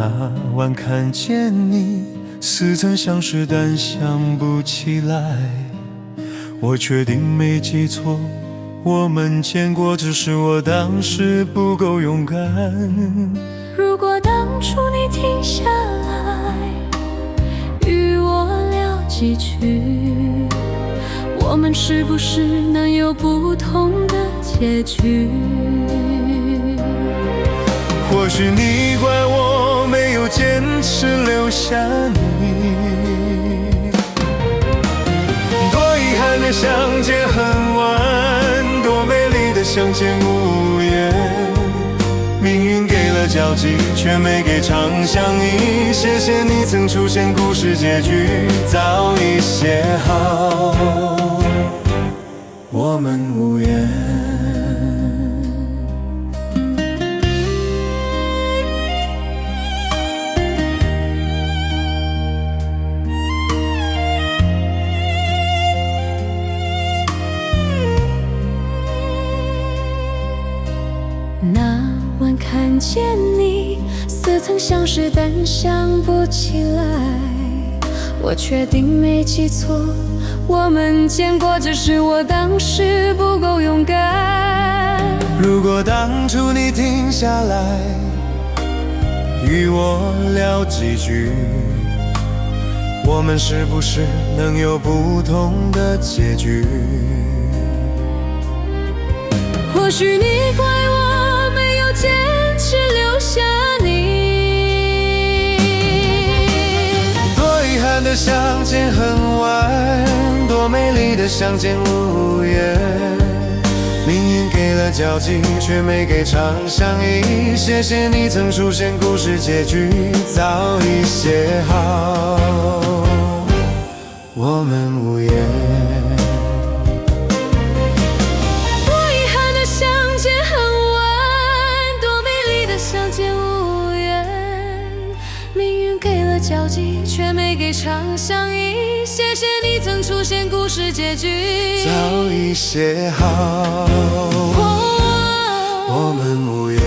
那晚看见你，似曾相识，但想不起来。我确定没记错，我们见过，只是我当时不够勇敢。如果当初你停下来，与我聊几句，我们是不是能有不同的结局？或许你怪我没有坚持留下你，多遗憾的相见恨晚，多美丽的相见无言。命运给了交集，却没给长相依。谢谢你曾出现，故事结局早已写好，我们无言。那晚看见你，似曾相识，但想不起来。我确定没记错，我们见过，只是我当时不够勇敢。如果当初你停下来，与我聊几句，我们是不是能有不同的结局？或许你怪我没有坚持留下你，多遗憾的相见恨晚，多美丽的相见无言。命运给了交集，却没给长相依。谢谢你曾出现，故事结局早已写好，我们无言。交集却没给长相依，谢谢你曾出现，故事结局早已写好，我们无言。